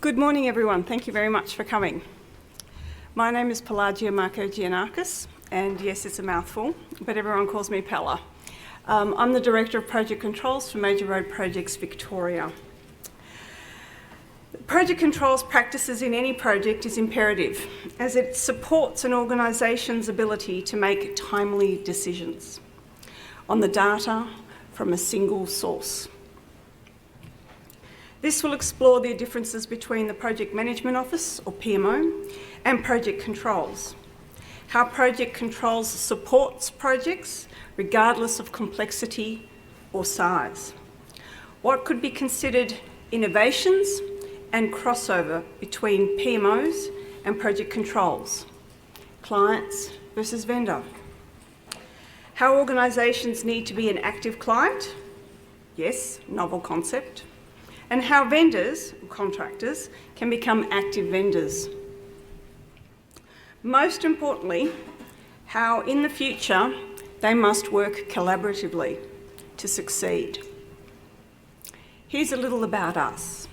Good morning, everyone. Thank you very much for coming. My name is Pelagia Markogiannakis, and yes, it's a mouthful, but everyone calls me Pella. I'm the Director of Project Controls for Major Road Projects Victoria. Project controls practices in any project is imperative, as it supports an organisation's ability to make timely decisions on the data from a single source. This will explore the differences between the Project Management Office, or PMO, and project controls. How project controls supports projects, regardless of complexity or size. What could be considered innovations and crossover between PMOs and project controls. Clients versus vendor. How organisations need to be an active client. Yes, novel concept. And how vendors, or contractors, can become active vendors. Most importantly, how in the future they must work collaboratively to succeed. Here's a little about us.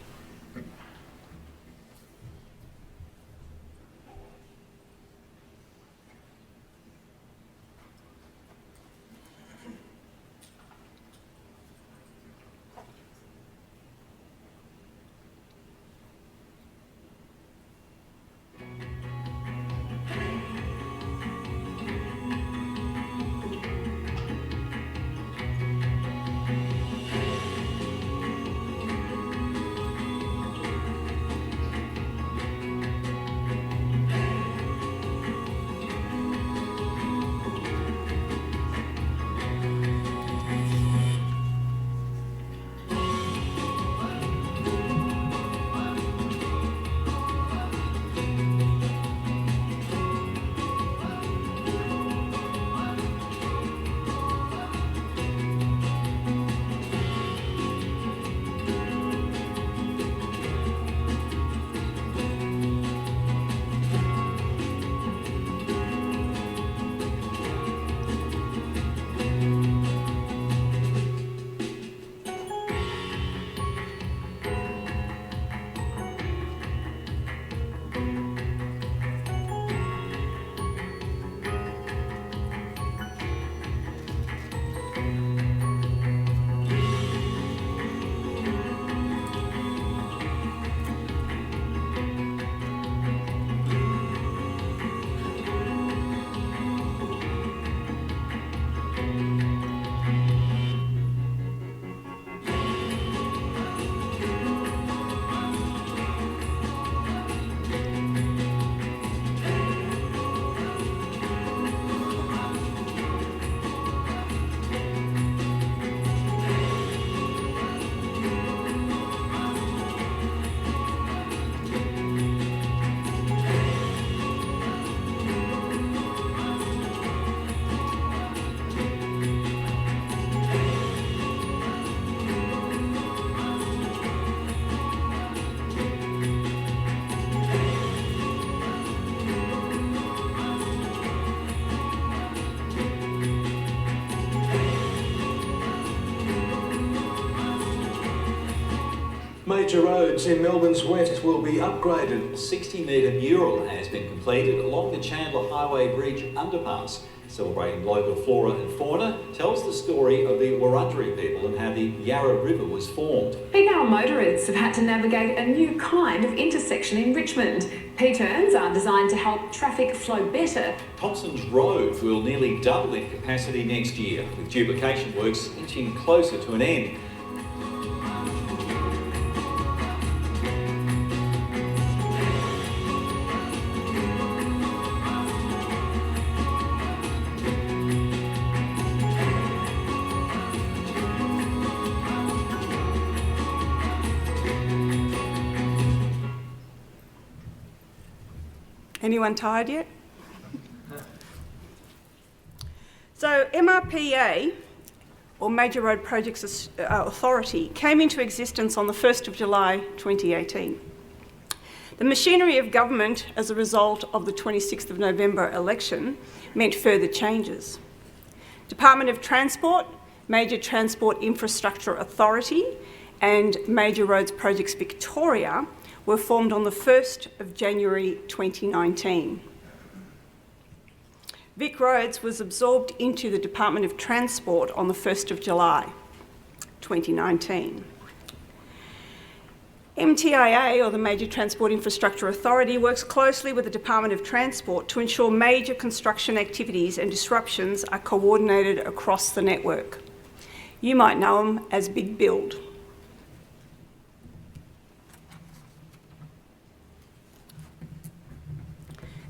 Major roads in Melbourne's west will be upgraded. A 60-metre mural has been completed along the Chandler Highway Bridge underpass. Celebrating local flora and fauna, tells the story of the Wurundjeri people and how the Yarra River was formed. Female motorists have had to navigate a new kind of intersection in Richmond. P-turns are designed to help traffic flow better. Thompson's Road will nearly double in capacity next year, with duplication works inching closer to an end. Anyone tired yet? So MRPA, or Major Road Projects Authority, came into existence on the 1st of July 2018. The machinery of government as a result of the 26th of November election meant further changes. Department of Transport, Major Transport Infrastructure Authority and Major Roads Projects Victoria were formed on the 1st of January 2019. Vic Roads was absorbed into the Department of Transport on the 1st of July 2019. MTIA, or the Major Transport Infrastructure Authority, works closely with the Department of Transport to ensure major construction activities and disruptions are coordinated across the network. You might know them as Big Build.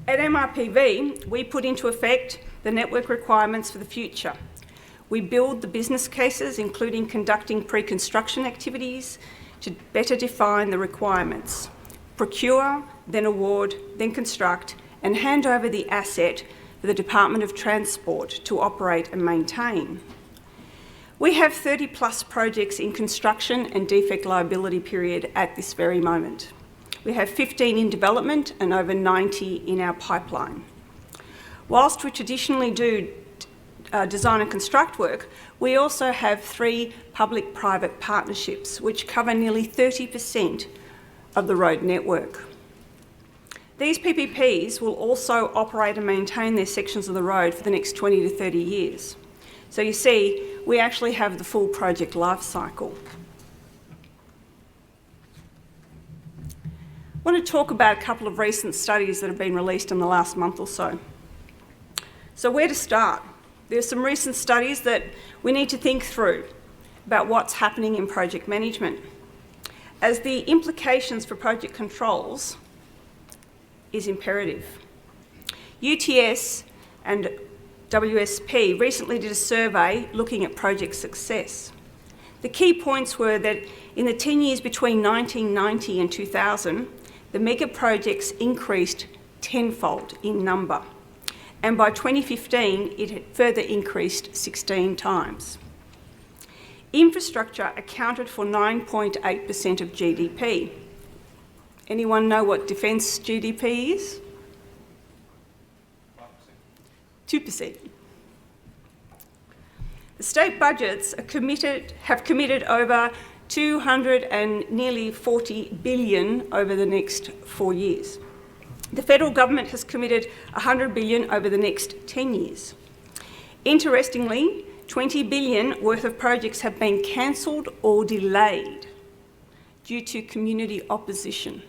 At MRPV, we put into effect the network requirements for the future. We build the business cases, including conducting pre-construction activities to better define the requirements, procure, then award, then construct, and hand over the asset for the Department of Transport to operate and maintain. We have 30 plus projects in construction and defect liability period at this very moment. We have 15 in development and over 90 in our pipeline. Whilst we traditionally do design and construct work, we also have 3 public-private partnerships which cover nearly 30% of the road network. These PPPs will also operate and maintain their sections of the road for the next 20 to 30 years. So you see, we actually have the full project life cycle. I want to talk about a couple of recent studies that have been released in the last month or so. So where to start? There's some recent studies that we need to think through about what's happening in project management, as the implications for project controls is imperative. UTS and WSP recently did a survey looking at project success. The key points were that in the 10 years between 1990 and 2000, the mega projects increased tenfold in number. And by 2015, it had further increased 16 times. Infrastructure accounted for 9.8% of GDP. Anyone know what defence GDP is? 2%. The state budgets have committed over 200 and nearly 40 billion over the next 4 years. The federal government has committed 100 billion over the next 10 years. Interestingly, 20 billion worth of projects have been cancelled or delayed due to community opposition.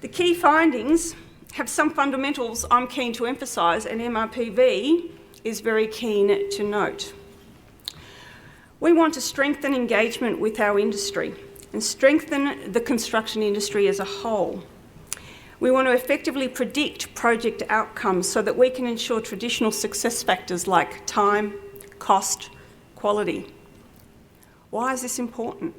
The key findings have some fundamentals I'm keen to emphasise, and MRPV is very keen to note. We want to strengthen engagement with our industry and strengthen the construction industry as a whole. We want to effectively predict project outcomes so that we can ensure traditional success factors like time, cost, quality. Why is this important?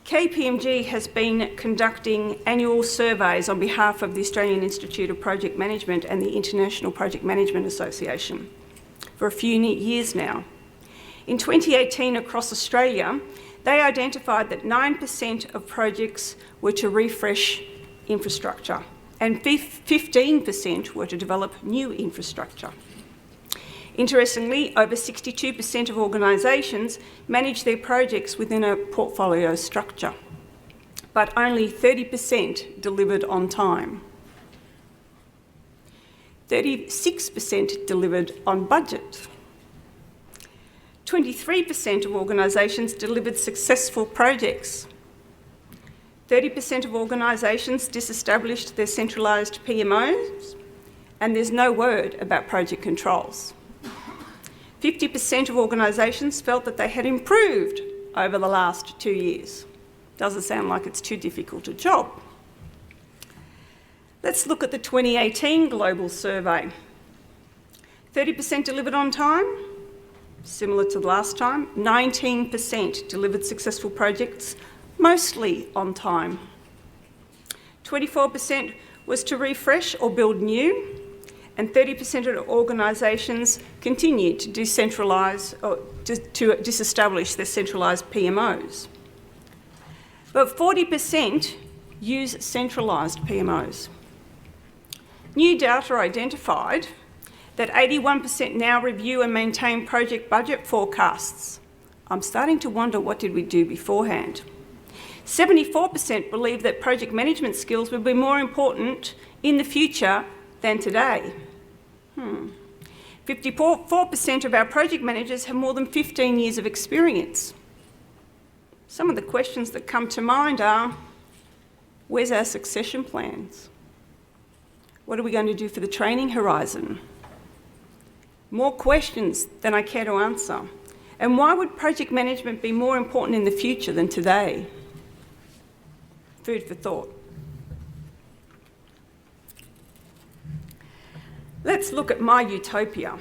KPMG has been conducting annual surveys on behalf of the Australian Institute of Project Management and the International Project Management Association for a few years now. In 2018, across Australia, they identified that 9% of projects were to refresh infrastructure and 15% were to develop new infrastructure. Interestingly, over 62% of organisations manage their projects within a portfolio structure, but only 30% delivered on time. 36% delivered on budget. 23% of organisations delivered successful projects. 30% of organisations disestablished their centralised PMOs, and there's no word about project controls. 50% of organisations felt that they had improved over the last 2 years. Doesn't sound like it's too difficult a job. Let's look at the 2018 global survey. 30% delivered on time, similar to last time. 19% delivered successful projects, mostly on time. 24% was to refresh or build new, and 30% of organisations continued to decentralise or to disestablish their centralised PMOs. But 40% use centralised PMOs. New data identified that 81% now review and maintain project budget forecasts. I'm starting to wonder, what did we do beforehand? 74% believe that project management skills will be more important in the future than today. 54% of our project managers have more than 15 years of experience. Some of the questions that come to mind are, where's our succession plans? What are we going to do for the training horizon? More questions than I care to answer. And why would project management be more important in the future than today? Food for thought. Let's look at my utopia.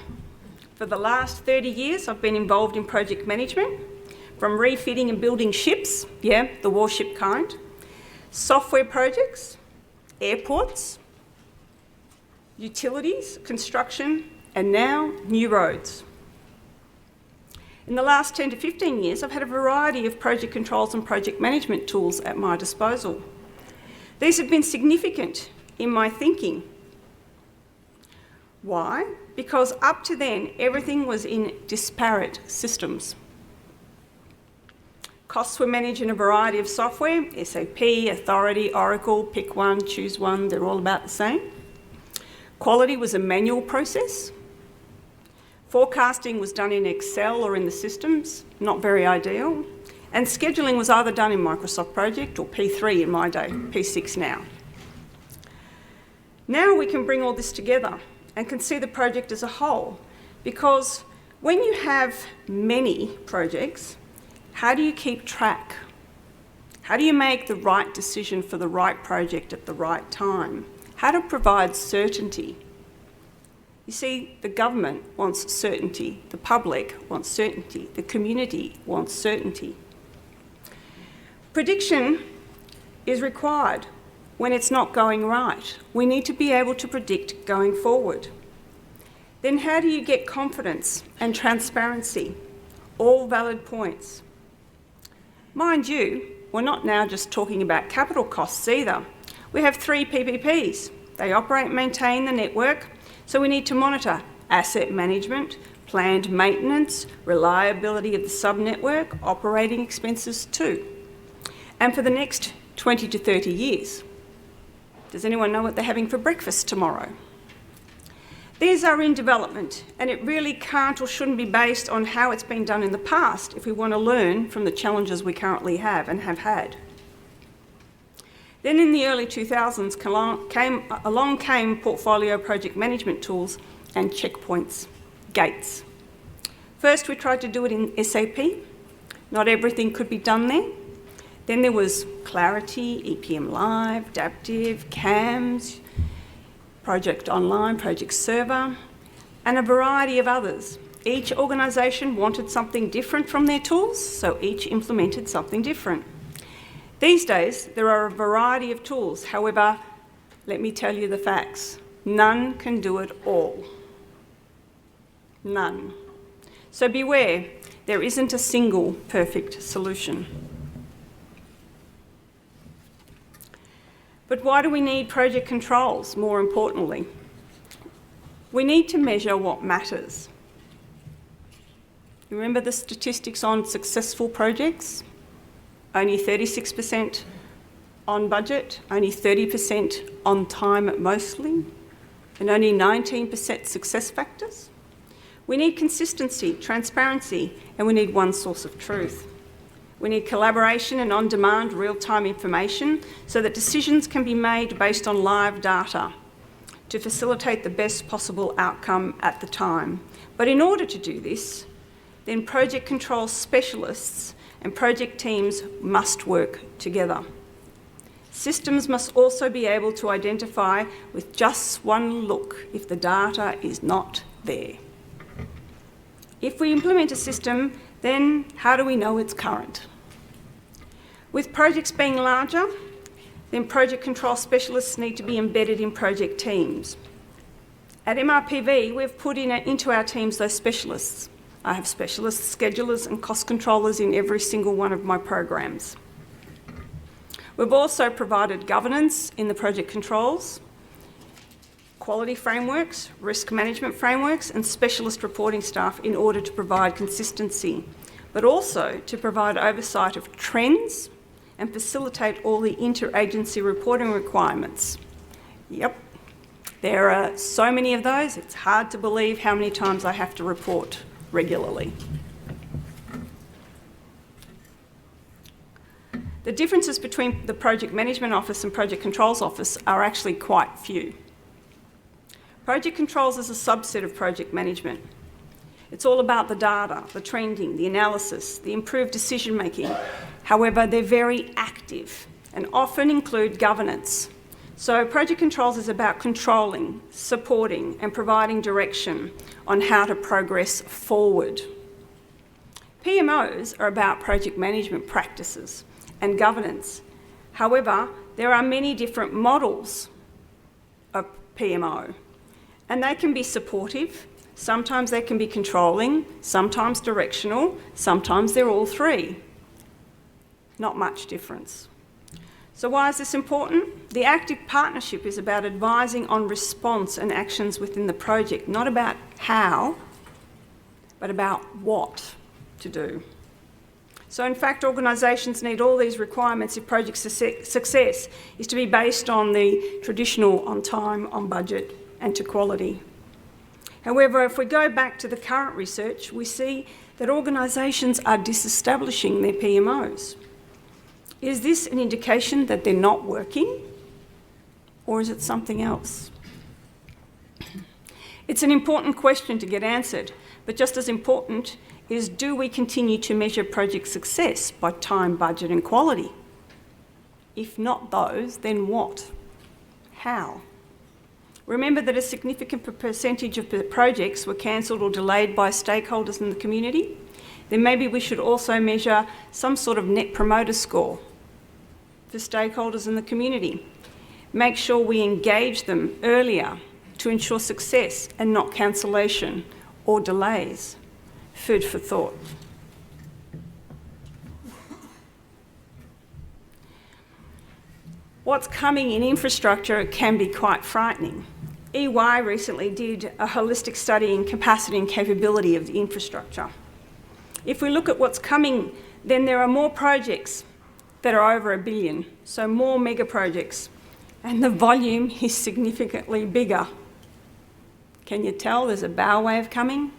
For the last 30 years, I've been involved in project management, from refitting and building ships, the warship kind, software projects, airports, utilities, construction, and now new roads. In the last 10 to 15 years, I've had a variety of project controls and project management tools at my disposal. These have been significant in my thinking. Why? Because up to then, everything was in disparate systems. Costs were managed in a variety of software, SAP, Authority, Oracle, pick one, choose one, they're all about the same. Quality was a manual process. Forecasting was done in Excel or in the systems, not very ideal. And scheduling was either done in Microsoft Project or P3 in my day, P6 now. Now we can bring all this together and can see the project as a whole, because when you have many projects, how do you keep track? How do you make the right decision for the right project at the right time? How to provide certainty? You see, the government wants certainty, the public wants certainty, the community wants certainty. Prediction is required when it's not going right. We need to be able to predict going forward. Then how do you get confidence and transparency? All valid points. Mind you, we're not now just talking about capital costs either. We have 3 PPPs. They operate and maintain the network, so we need to monitor asset management, planned maintenance, reliability of the subnetwork, operating expenses too. And for the next 20 to 30 years. Does anyone know what they're having for breakfast tomorrow? These are in development, and it really can't or shouldn't be based on how it's been done in the past if we want to learn from the challenges we currently have and have had. Then in the early 2000s along came portfolio project management tools and checkpoints, gates. First we tried to do it in SAP. Not everything could be done there. Then there was Clarity, EPM Live, Adaptive, CAMS, Project Online, Project Server, and a variety of others. Each organisation wanted something different from their tools, so each implemented something different. These days, there are a variety of tools. However, let me tell you the facts. None can do it all. None. So beware, there isn't a single perfect solution. But why do we need project controls, more importantly? We need to measure what matters. You remember the statistics on successful projects? Only 36% on budget, only 30% on time mostly, and only 19% success factors. We need consistency, transparency, and we need one source of truth. We need collaboration and on-demand real-time information so that decisions can be made based on live data to facilitate the best possible outcome at the time. But in order to do this, then project control specialists and project teams must work together. Systems must also be able to identify with just one look if the data is not there. If we implement a system, then how do we know it's current? With projects being larger, then project control specialists need to be embedded in project teams. At MRPV, we've put into our teams those specialists. I have specialists, schedulers and cost controllers in every single one of my programs. We've also provided governance in the project controls, quality frameworks, risk management frameworks, and specialist reporting staff in order to provide consistency, but also to provide oversight of trends and facilitate all the interagency reporting requirements. Yep, there are so many of those, it's hard to believe how many times I have to report regularly. The differences between the Project Management Office and Project Controls Office are actually quite few. Project Controls is a subset of project management. It's all about the data, the trending, the analysis, the improved decision making. However, they're very active and often include governance. So Project Controls is about controlling, supporting and providing direction on how to progress forward. PMOs are about project management practices and governance. However, there are many different models of PMO, and they can be supportive, sometimes they can be controlling, sometimes directional, sometimes they're all three. Not much difference. So why is this important? The active partnership is about advising on response and actions within the project, not about how, but about what to do. So in fact, organisations need all these requirements if project success is to be based on the traditional on time, on budget and to quality. However, if we go back to the current research, we see that organisations are disestablishing their PMOs. Is this an indication that they're not working, or is it something else? It's an important question to get answered, but just as important is, do we continue to measure project success by time, budget and quality? If not those, then what? How? Remember that a significant percentage of the projects were cancelled or delayed by stakeholders in the community. Then maybe we should also measure some sort of net promoter score for stakeholders in the community. Make sure we engage them earlier to ensure success and not cancellation or delays. Food for thought. What's coming in infrastructure can be quite frightening. EY recently did a holistic study in capacity and capability of the infrastructure. If we look at what's coming, then there are more projects that are over $1 billion, so more mega projects, and the volume is significantly bigger. Can you tell there's a bow wave coming?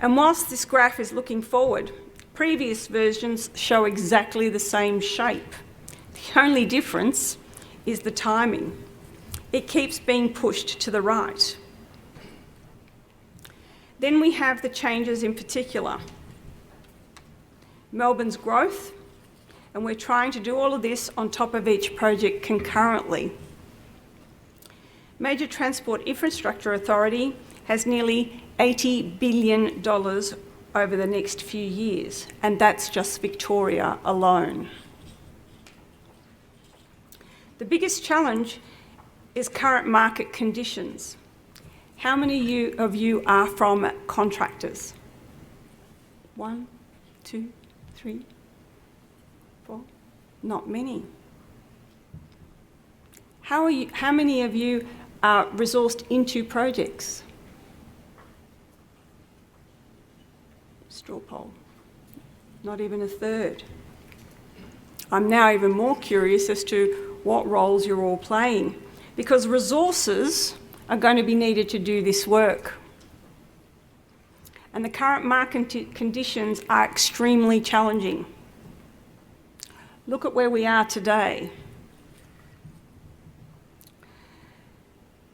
And whilst this graph is looking forward, previous versions show exactly the same shape. The only difference is the timing. It keeps being pushed to the right. Then we have the changes in particular. Melbourne's growth, and we're trying to do all of this on top of each project concurrently. Major Transport Infrastructure Authority has nearly $80 billion over the next few years, and that's just Victoria alone. The biggest challenge is current market conditions. How many of you are from contractors? 1, 2, 3, 4? Not many. How many of you are resourced into projects? Straw poll. Not even a third. I'm now even more curious as to what roles you're all playing, because resources are going to be needed to do this work. And the current market conditions are extremely challenging. Look at where we are today.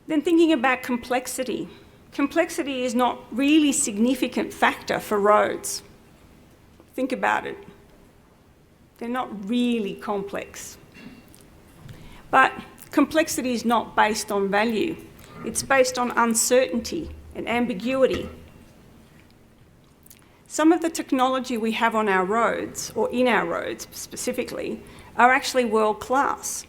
Then thinking about complexity. Complexity is not really a significant factor for roads. Think about it. They're not really complex. But complexity is not based on value. It's based on uncertainty and ambiguity. Some of the technology we have on our roads, or in our roads specifically, are actually world-class.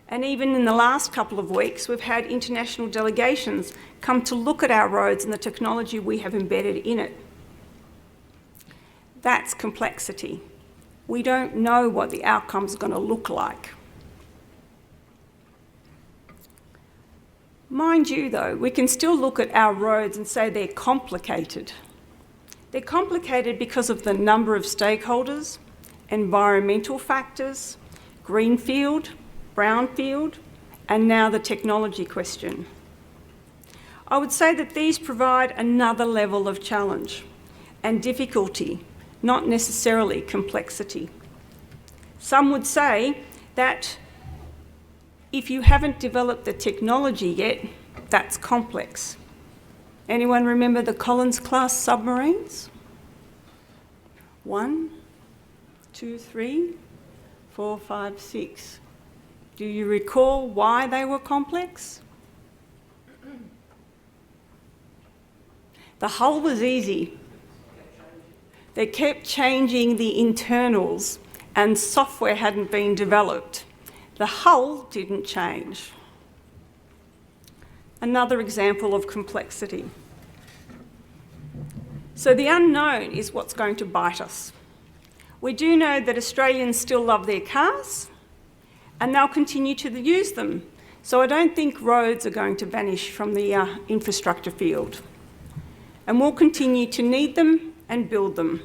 And even in the last couple of weeks, we've had international delegations come to look at our roads and the technology we have embedded in it. That's complexity. We don't know what the outcome's going to look like. Mind you though, we can still look at our roads and say they're complicated. They're complicated because of the number of stakeholders, environmental factors, greenfield, brownfield, and now the technology question. I would say that these provide another level of challenge and difficulty, not necessarily complexity. Some would say that if you haven't developed the technology yet, that's complex. Anyone remember the Collins-class submarines? 1, 2, 3, 4, 5, 6. Do you recall why they were complex? The hull was easy. They kept changing the internals and software hadn't been developed. The hull didn't change. Another example of complexity. So the unknown is what's going to bite us. We do know that Australians still love their cars and they'll continue to use them. So I don't think roads are going to vanish from the infrastructure field. And we'll continue to need them and build them.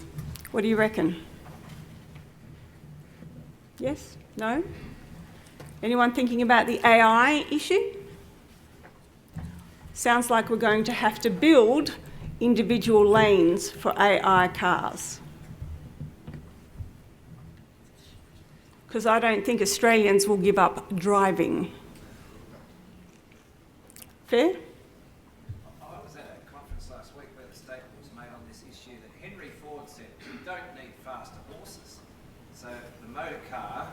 What do you reckon? Yes? No? Anyone thinking about the AI issue? Sounds like we're going to have to build individual lanes for AI cars. Because I don't think Australians will give up driving. Fair? I was at a conference last week where the statement was made on this issue that Henry Ford said, we don't need faster horses. So the motor car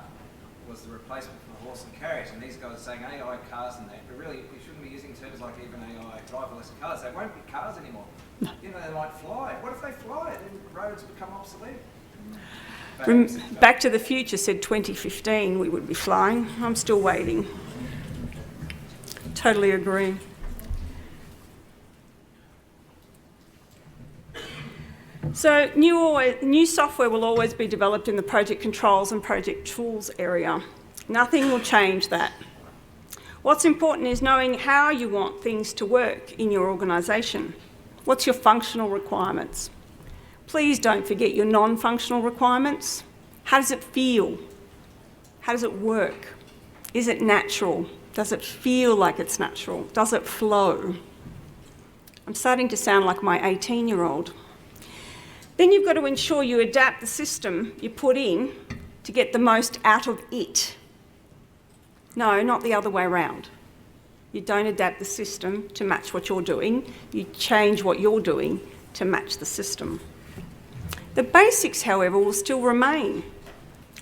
was the replacement for the horse and carriage, and these guys are saying AI cars and that, but really we shouldn't be using terms like even AI driverless cars. They won't be cars anymore. You know, they might fly. What if they fly? Then roads become obsolete. Back to the Future said 2015 we would be flying. I'm still waiting. Totally agree. So new software will always be developed in the project controls and project tools area. Nothing will change that. What's important is knowing how you want things to work in your organisation. What's your functional requirements? Please don't forget your non-functional requirements. How does it feel? How does it work? Is it natural? Does it feel like it's natural? Does it flow? I'm starting to sound like my 18-year-old. Then you've got to ensure you adapt the system you put in to get the most out of it. No, not the other way around. You don't adapt the system to match what you're doing. You change what you're doing to match the system. The basics, however, will still remain.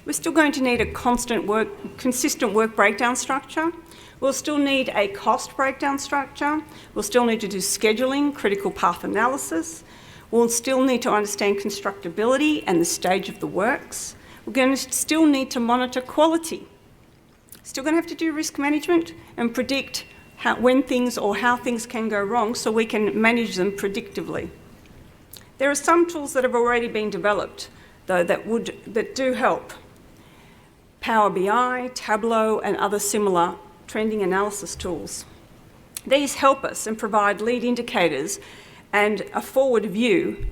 We're still going to need a consistent work breakdown structure. We'll still need a cost breakdown structure. We'll still need to do scheduling, critical path analysis. We'll still need to understand constructability and the stage of the works. We're going to still need to monitor quality. Still going to have to do risk management and predict how things can go wrong so we can manage them predictively. There are some tools that have already been developed, though, that do help. Power BI, Tableau, and other similar trending analysis tools. These help us and provide lead indicators and a forward view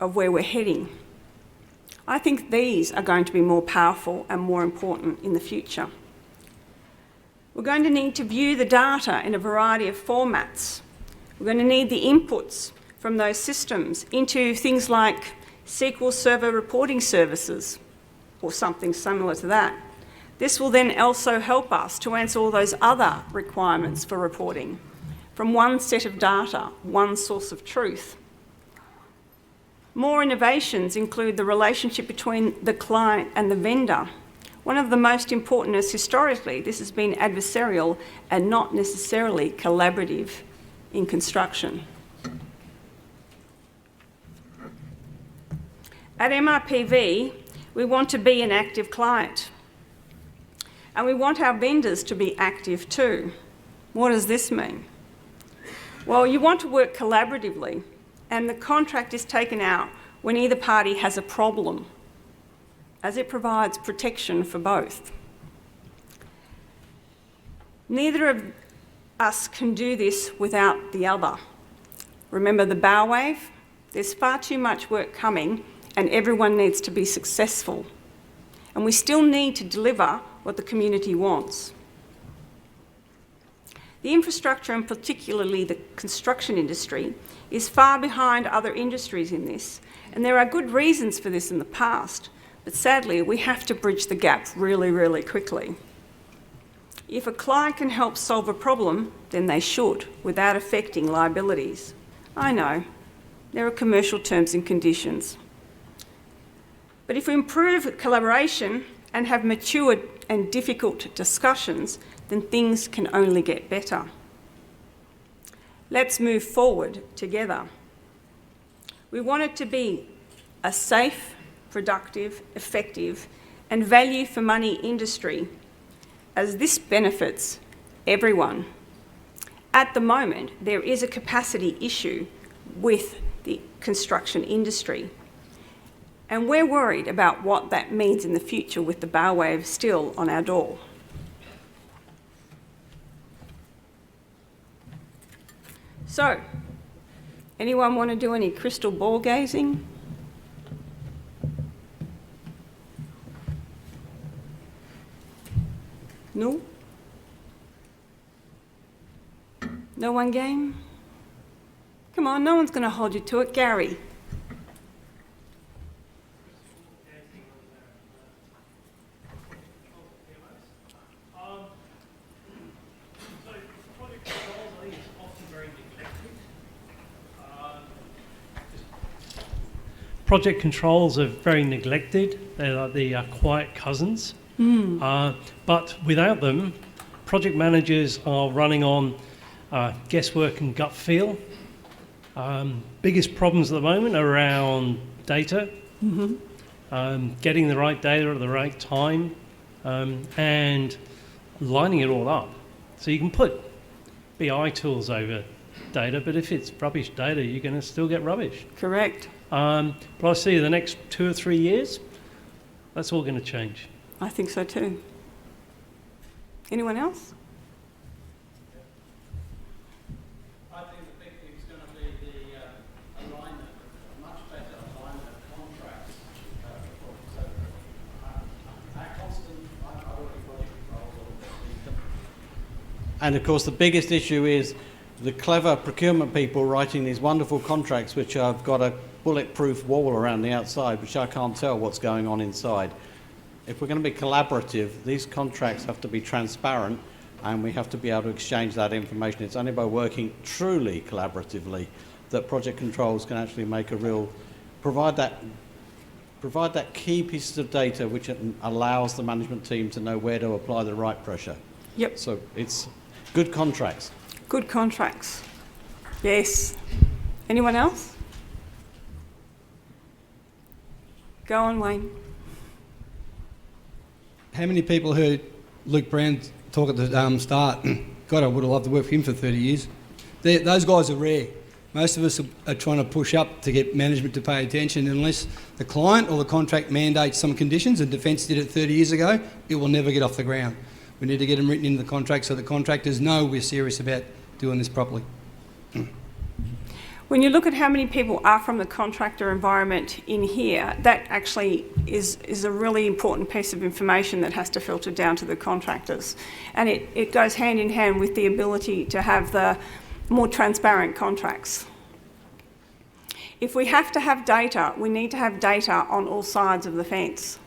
of where we're heading. I think these are going to be more powerful and more important in the future. We're going to need to view the data in a variety of formats. We're going to need the inputs from those systems into things like SQL Server reporting services or something similar to that. This will then also help us to answer all those other requirements for reporting from one set of data, one source of truth. More innovations include the relationship between the client and the vendor. One of the most important is historically, this has been adversarial and not necessarily collaborative in construction. At MRPV, we want to be an active client. And we want our vendors to be active too. What does this mean? Well, you want to work collaboratively, and the contract is taken out when either party has a problem, as it provides protection for both. Neither of us can do this without the other. Remember the bow wave? There's far too much work coming and everyone needs to be successful. And we still need to deliver what the community wants. The infrastructure, and particularly the construction industry, is far behind other industries in this, and there are good reasons for this in the past, but sadly we have to bridge the gap really, really quickly. If a client can help solve a problem, then they should, without affecting liabilities. I know, there are commercial terms and conditions. But if we improve collaboration and have mature and difficult discussions, then things can only get better. Let's move forward together. We want it to be a safe, productive, effective, and value for money industry, as this benefits everyone. At the moment, there is a capacity issue with the construction industry, and we're worried about what that means in the future with the bow wave still on our door. So, anyone want to do any crystal ball gazing? No? No one game? Come on, no one's going to hold you to it. Gary. Project controls are very neglected. They're like the quiet cousins. But without them, project managers are running on guesswork and gut feel. Biggest problems at the moment are around data, getting the right data at the right time, and lining it all up. So you can put BI tools over data, but if it's rubbish data, you're going to still get rubbish. Correct. But I see the next 2 or 3 years, that's all going to change. I think so too. Anyone else? I think the big thing is going to be the alignment, a much better alignment of contracts. And of course the biggest issue is the clever procurement people writing these wonderful contracts which have got a bulletproof wall around the outside, which I can't tell what's going on inside. If we're going to be collaborative, these contracts have to be transparent and we have to be able to exchange that information. It's only by working truly collaboratively that project controls can actually make a real, provide that key pieces of data which allows the management team to know where to apply the right pressure. Yep. So it's good contracts. Good contracts. Yes. Anyone else? Go on, Wayne. How many people heard Luke Brown talk at the start? God, I would have loved to work for him for 30 years. Those guys are rare. Most of us are trying to push up to get management to pay attention. Unless the client or the contract mandates some conditions, and Defence did it 30 years ago, it will never get off the ground. We need to get them written into the contract so the contractors know we're serious about doing this properly. When you look at how many people are from the contractor environment in here, that actually is a really important piece of information that has to filter down to the contractors. And it goes hand in hand with the ability to have the more transparent contracts. If we have to have data, we need to have data on all sides of the fence.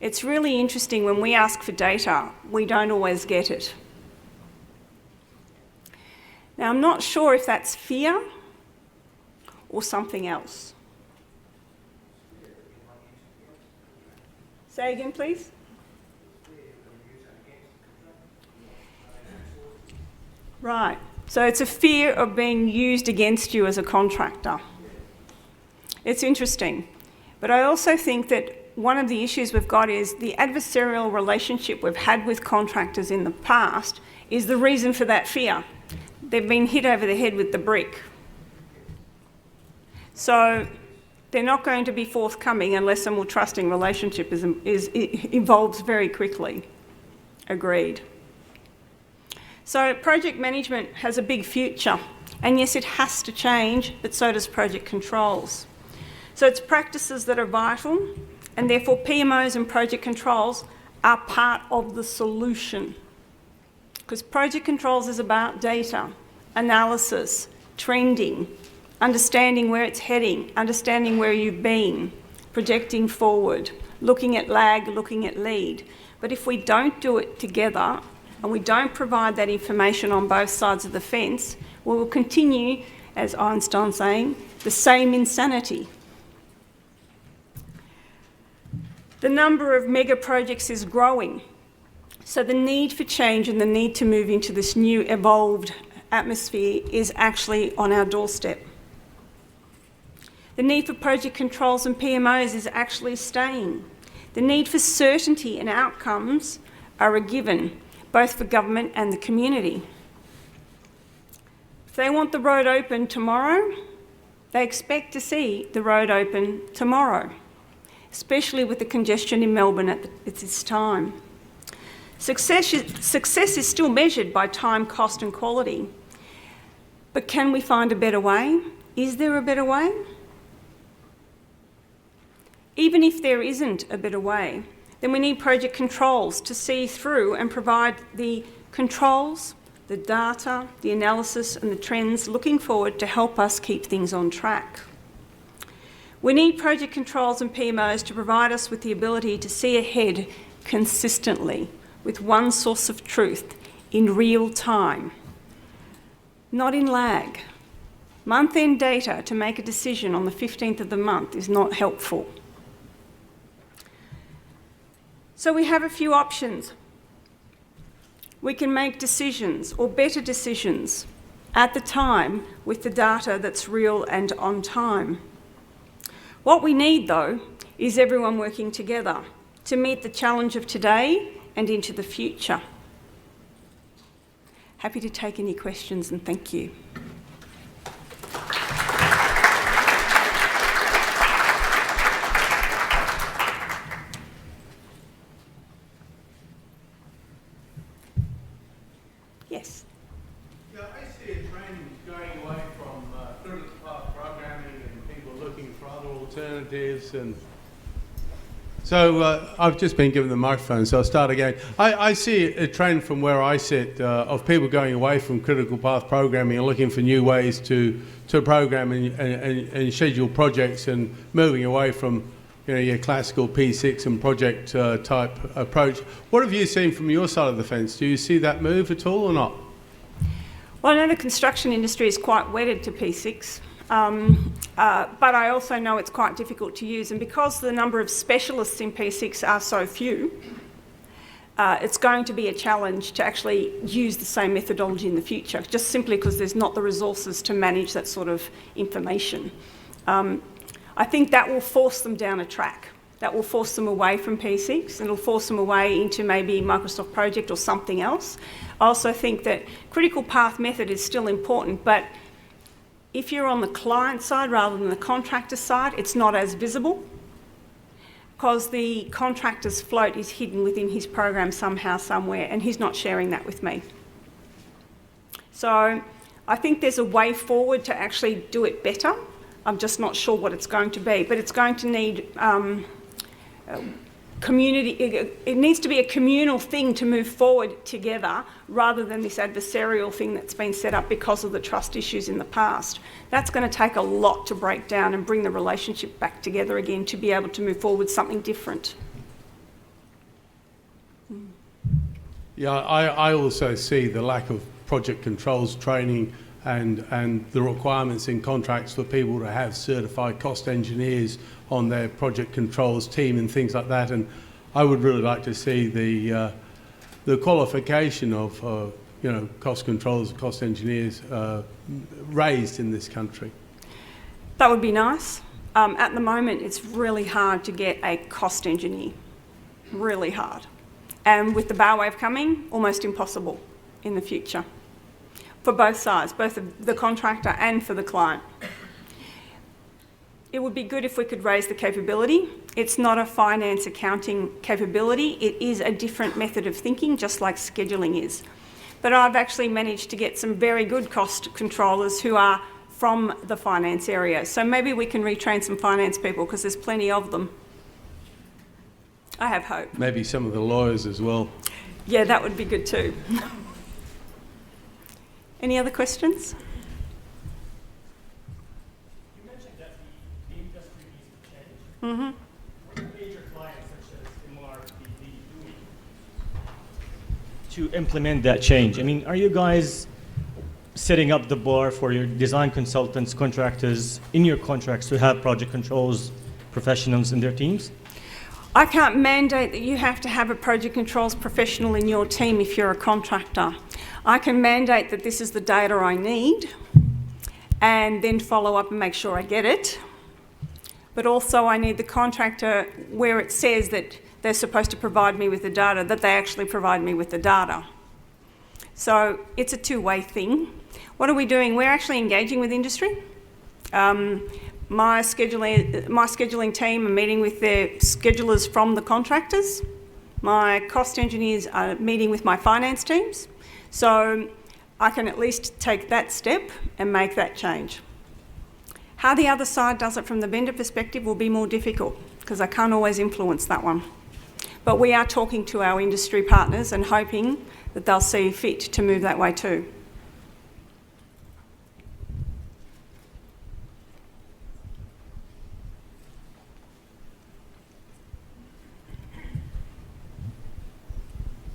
It's really interesting when we ask for data, we don't always get it. Now, I'm not sure if that's fear or something else. Say again, please. Right. So it's a fear of being used against you as a contractor. It's interesting. But I also think that one of the issues we've got is the adversarial relationship we've had with contractors in the past is the reason for that fear. They've been hit over the head with the brick. So they're not going to be forthcoming unless a more trusting relationship evolves very quickly. Agreed. So project management has a big future, and yes, it has to change, but so does project controls. So it's practices that are vital, and therefore PMOs and project controls are part of the solution. Because project controls is about data, analysis, trending, understanding where it's heading, understanding where you've been, projecting forward, looking at lag, looking at lead. But if we don't do it together and we don't provide that information on both sides of the fence, we will continue, as Einstein's saying, the same insanity. The number of mega projects is growing, so the need for change and the need to move into this new evolved atmosphere is actually on our doorstep. The need for project controls and PMOs is actually staying. The need for certainty and outcomes are a given, both for government and the community. If they want the road open tomorrow, they expect to see the road open tomorrow, especially with the congestion in Melbourne at this time. Success is still measured by time, cost and quality. But can we find a better way? Is there a better way? Even if there isn't a better way, then we need project controls to see through and provide the controls, the data, the analysis and the trends looking forward to help us keep things on track. We need project controls and PMOs to provide us with the ability to see ahead consistently with one source of truth in real time, not in lag. Month-end data to make a decision on the 15th of the month is not helpful. So we have a few options. We can make decisions or better decisions at the time with the data that's real and on time. What we need, though, is everyone working together to meet the challenge of today and into the future. Happy to take any questions and thank you. Yes. Yeah, I see a trend going away from critical path programming and people looking for other alternatives. And so I've just been given the microphone, so I'll start again. I see a trend from where I sit of people going away from critical path programming and looking for new ways to program and schedule projects, and moving away from your classical P6 and project type approach. What have you seen from your side of the fence? Do you see that move at all or not? Well, I know the construction industry is quite wedded to P6, but I also know it's quite difficult to use, and because the number of specialists in P6 are so few, it's going to be a challenge to actually use the same methodology in the future, just simply because there's not the resources to manage that sort of information. I think that will force them down a track. That will force them away from P6, and it'll force them away into maybe Microsoft Project or something else. I also think that critical path method is still important, but if you're on the client side rather than the contractor side, it's not as visible, because the contractor's float is hidden within his program somehow, somewhere, and he's not sharing that with me. So I think there's a way forward to actually do it better. I'm just not sure what it's going to be, but it's going to need community. It needs to be a communal thing to move forward together, rather than this adversarial thing that's been set up because of the trust issues in the past. That's going to take a lot to break down and bring the relationship back together again to be able to move forward with something different. Yeah, I also see the lack of project controls training and the requirements in contracts for people to have certified cost engineers on their project controls team and things like that. And I would really like to see the qualification of cost controls, cost engineers raised in this country. That would be nice. At the moment, it's really hard to get a cost engineer, really hard. And with the bow wave coming, almost impossible in the future. For both sides, both the contractor and for the client. It would be good if we could raise the capability. It's not a finance accounting capability. It is a different method of thinking, just like scheduling is. but I've actually managed to get some very good cost controllers who are from the finance area. So maybe we can retrain some finance people because there's plenty of them. I have hope. Maybe some of the lawyers as well. Yeah, that would be good too. Any other questions? You mentioned that the industry needs to change. Mm-hmm. What are major clients such as MR doing to implement that change? I mean, are you guys setting up the bar for your design consultants, contractors in your contracts to have project controls professionals in their teams? I can't mandate that you have to have a project controls professional in your team if you're a contractor. I can mandate that this is the data I need and then follow up and make sure I get it. But also I need the contractor where it says that they're supposed to provide me with the data, that they actually provide me with the data. So it's a two-way thing. What are we doing? We're actually engaging with industry. My scheduling team are meeting with their schedulers from the contractors. My cost engineers are meeting with my finance teams. So I can at least take that step and make that change. How the other side does it from the vendor perspective will be more difficult because I can't always influence that one. But we are talking to our industry partners and hoping that they'll see fit to move that way too.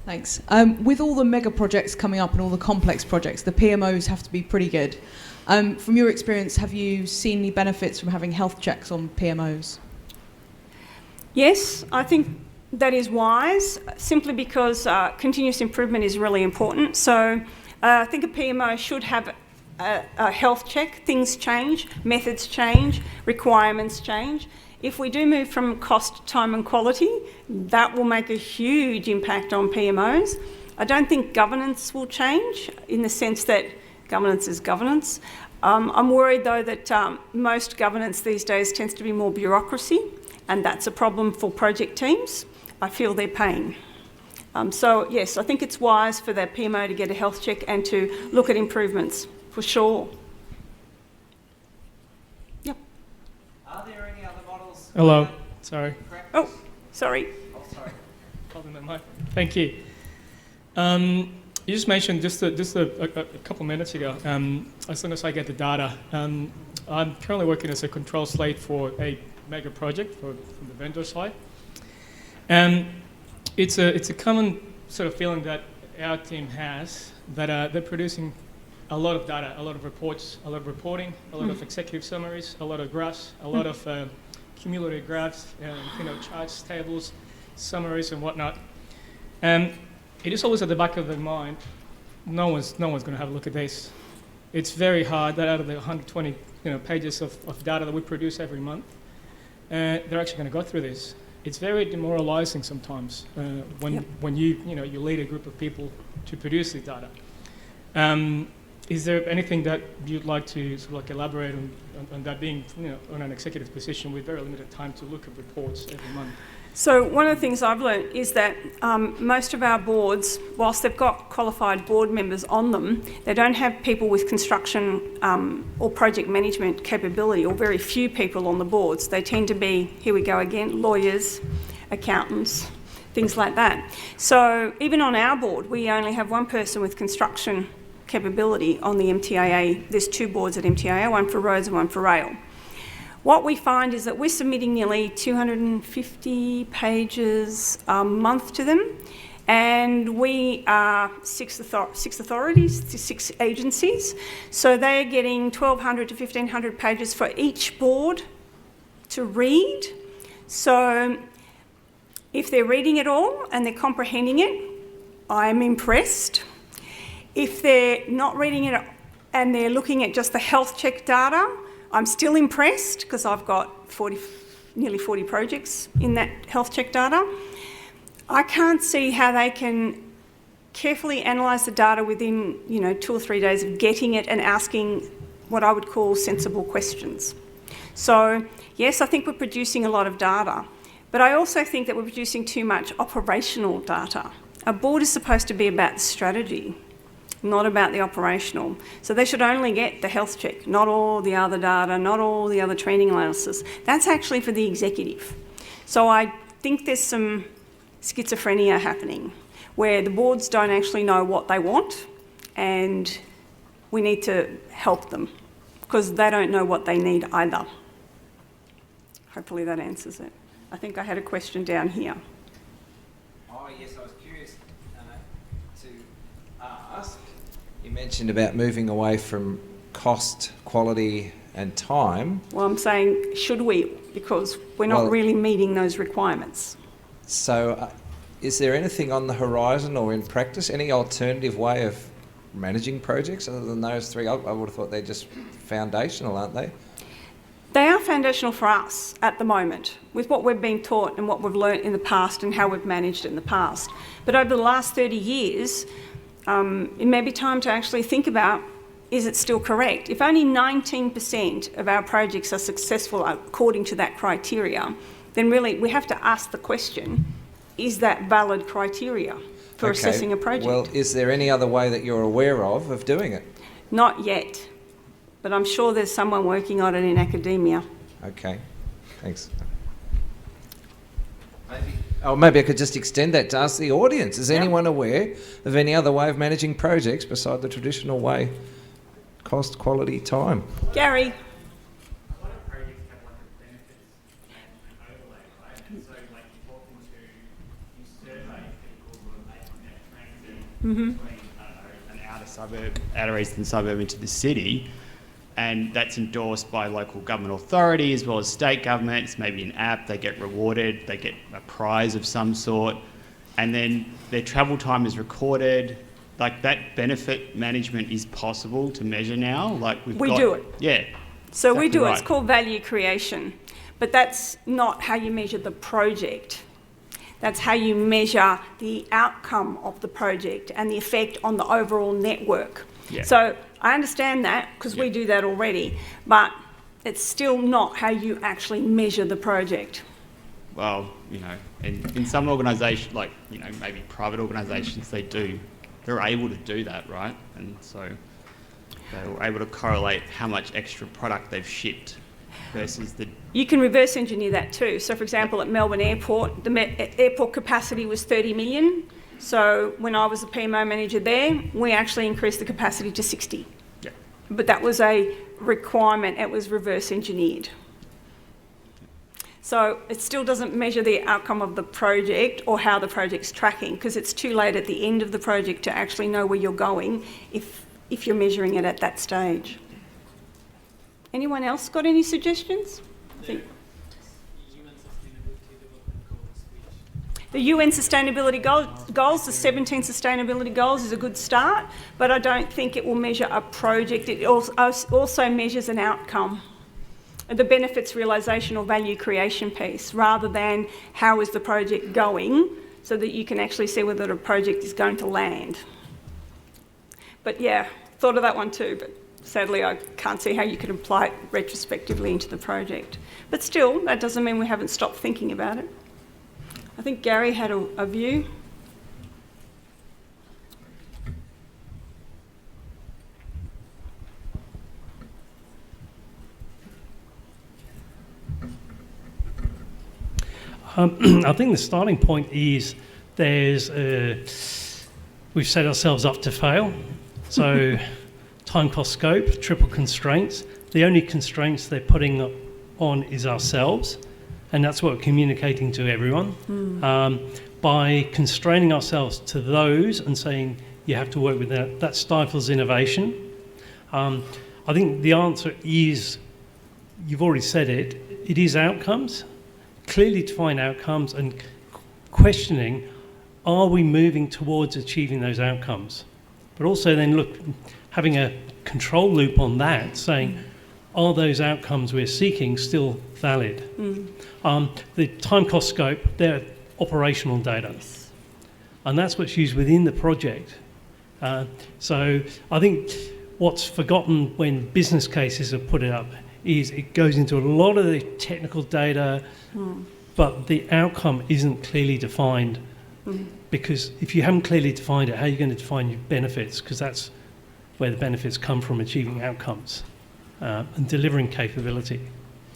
Thanks. With all the mega projects coming up and all the complex projects, the PMOs have to be pretty good. From your experience, have you seen any benefits from having health checks on PMOs? Yes, I think that is wise, simply because continuous improvement is really important. So I think a PMO should have a health check. Things change, methods change, requirements change. If we do move from cost, time and quality, that will make a huge impact on PMOs. I don't think governance will change in the sense that governance is governance. I'm worried though that most governance these days tends to be more bureaucracy, and that's a problem for project teams. I feel their pain. So yes, I think it's wise for that PMO to get a health check and to look at improvements, for sure. Yep. Are there any other models? Hello. Sorry. Oh, sorry. Oh, sorry. Holding the mic. Thank you. You just mentioned just a couple minutes ago, as soon as I get the data, I'm currently working as a control slate for a mega project from the vendor side. And it's a common sort of feeling that our team has that they're producing a lot of data, a lot of reports, a lot of reporting, a lot of executive summaries, a lot of graphs, a lot of cumulative graphs, charts, tables, summaries, and whatnot. And it is always at the back of their mind. No one's going to have a look at this. It's very hard that out of the 120 pages of data that we produce every month, they're actually going to go through this. It's very demoralizing sometimes when you lead a group of people to produce the data. Is there anything that you'd like to sort of elaborate on that being on an executive position with very limited time to look at reports every month? So one of the things I've learned is that most of our boards, whilst they've got qualified board members on them, they don't have people with construction or project management capability, or very few people on the boards. They tend to be, here we go again, lawyers, accountants, things like that. So even on our board, we only have one person with construction capability on the MTAA. There's two boards at MTAA, one for roads and one for rail. What we find is that we're submitting nearly 250 pages a month to them, and we are six authorities, 6 agencies, so they're getting 1,200 to 1,500 pages for each board to read. So if they're reading it all and they're comprehending it, I'm impressed. If they're not reading it and they're looking at just the health check data, I'm still impressed because I've got nearly 40 projects in that health check data. I can't see how they can carefully analyse the data within 2 or 3 days of getting it and asking what I would call sensible questions. So yes, I think we're producing a lot of data, but I also think that we're producing too much operational data. A board is supposed to be about strategy. not about the operational. So they should only get the health check, not all the other data, not all the other training analysis. That's actually for the executive. So I think there's some schizophrenia happening where the boards don't actually know what they want, and we need to help them because they don't know what they need either. Hopefully that answers it. I think I had a question down here. Oh yes, I was curious to ask. You mentioned about moving away from cost, quality and time. Well, I'm saying, should we? Because we're not really meeting those requirements. So is there anything on the horizon or in practice, any alternative way of managing projects other than those three? I would have thought they're just foundational, aren't they? They are foundational for us at the moment, with what we've been taught and what we've learnt in the past and how we've managed it in the past. But over the last 30 years, it may be time to actually think about, is it still correct? If only 19% of our projects are successful according to that criteria, then really we have to ask the question, is that valid criteria for assessing a project? Well, is there any other way that you're aware of doing it? Not yet, but I'm sure there's someone working on it in academia. Okay, thanks. Maybe I could just extend that to ask the audience. Is anyone aware of any other way of managing projects beside the traditional way? Cost, quality, time. Gary. An outer eastern suburb into the city, and that's endorsed by local government authority as well as state governments. Maybe an app, they get rewarded, they get a prize of some sort, and then their travel time is recorded. Like, that benefit management is possible to measure now. Like, we do it. Yeah. So exactly we do it. right. It's called value creation, but that's not how you measure the project. That's how you measure the outcome of the project and the effect on the overall network. Yeah. So I understand that because we do that already, but it's still not how you actually measure the project. Well, you know, in some organisations, like, you know, maybe private organisations, they're able to do that, right? And so they're able to correlate how much extra product they've shipped versus the... You can reverse engineer that too. So for example, at Melbourne Airport, the airport capacity was 30 million. So when I was the PMO manager there, we actually increased the capacity to 60. Yeah. But that was a requirement. It was reverse engineered. So it still doesn't measure the outcome of the project or how the project's tracking, because it's too late at the end of the project to actually know where you're going if you're measuring it at that stage. Anyone else got any suggestions? I think the UN Sustainability Goals, the 17 Sustainability Goals, is a good start, but I don't think it will measure a project. It also measures an outcome, the benefits realisation or value creation piece, rather than how is the project going, so that you can actually see whether a project is going to land. But yeah, thought of that one too, but sadly I can't see how you could apply it retrospectively into the project. But still, that doesn't mean we haven't stopped thinking about it. I think Gary had a view. I think the starting point is we've set ourselves up to fail. So time, cost, scope, triple constraints. The only constraints they're putting on is ourselves, and that's what we're communicating to everyone. By constraining ourselves to those and saying you have to work with that stifles innovation. I think the answer is, you've already said it, it is outcomes. Clearly defined outcomes, and questioning, are we moving towards achieving those outcomes? But also then having a control loop on that, saying, are those outcomes we're seeking still valid? The time, cost, scope, they're operational data. Yes. And that's what's used within the project. So I think what's forgotten when business cases are put up is it goes into a lot of the technical data, but the outcome isn't clearly defined Because if you haven't clearly defined it, how are you going to define your benefits? Because that's where the benefits come from, achieving outcomes and delivering capability.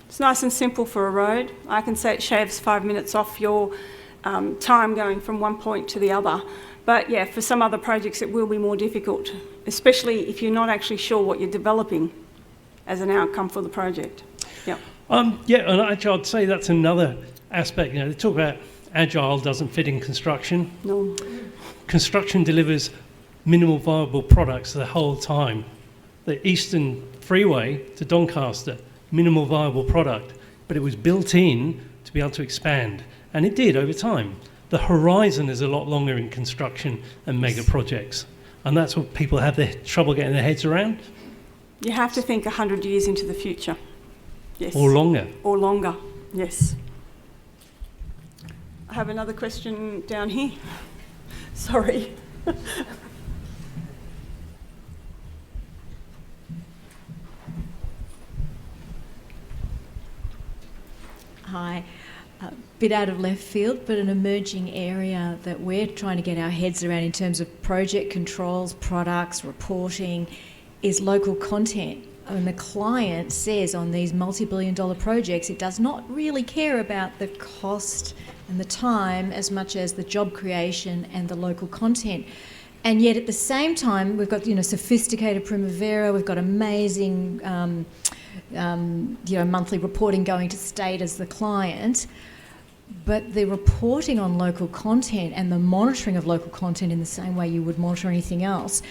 It's nice and simple for a road. I can say it shaves 5 minutes off your time going from one point to the other. But yeah, for some other projects it will be more difficult, especially if you're not actually sure what you're developing as an outcome for the project. Yep. Yeah, and actually I'd say that's another aspect. You know, they talk about agile doesn't fit in construction. No. Construction delivers minimal viable products the whole time. The Eastern Freeway to Doncaster, minimal viable product, but it was built in to be able to expand, and it did over time. The horizon is a lot longer in construction and mega projects, and that's what people have their trouble getting their heads around. You have to think 100 years into the future. Yes. Or longer. Or longer, yes. I have another question down here. Sorry. Hi. A bit out of left field, but an emerging area that we're trying to get our heads around in terms of project controls, products, reporting, is local content. And the client says on these multi-billion-dollar projects, it does not really care about the cost and the time as much as the job creation and the local content. And yet at the same time, we've got, sophisticated Primavera, we've got amazing monthly reporting going to state as the client, but the reporting on local content and the monitoring of local content in the same way you would monitor anything else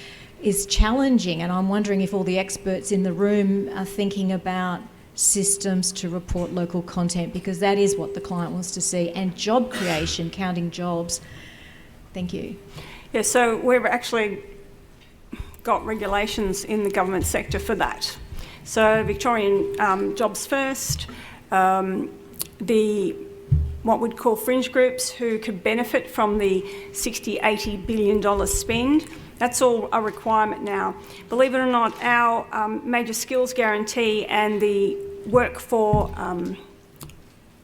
is challenging. And I'm wondering if all the experts in the room are thinking about systems to report local content, because that is what the client wants to see, and job creation, counting jobs. Thank you. Yeah, so we've actually got regulations in the government sector for that. So Victorian Jobs First, what we'd call fringe groups who could benefit from the $60–80 billion spend, that's all a requirement now. Believe it or not, our major skills guarantee and the work for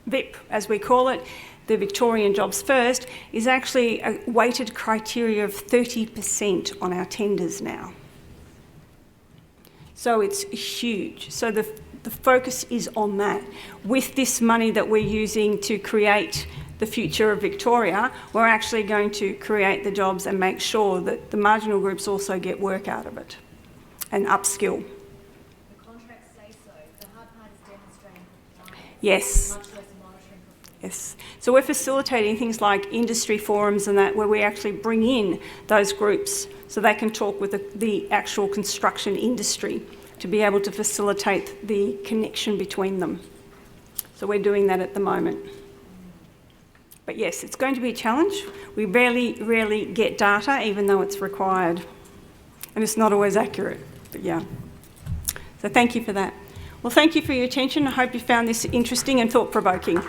VIP, as we call it, the Victorian Jobs First, is actually a weighted criteria of 30% on our tenders now. So it's huge. So the focus is on that. With this money that we're using to create the future of Victoria, we're actually going to create the jobs and make sure that the marginal groups also get work out of it and upskill. The contracts say so. The hard part is demonstrating compliance. Yes. Much less monitoring performance. Yes. So we're facilitating things like industry forums and that, where we actually bring in those groups so they can talk with the actual construction industry to be able to facilitate the connection between them. So we're doing that at the moment. But yes, it's going to be a challenge. We rarely get data, even though it's required. And it's not always accurate, but yeah. So thank you for that. Well, thank you for your attention. I hope you found this interesting and thought-provoking.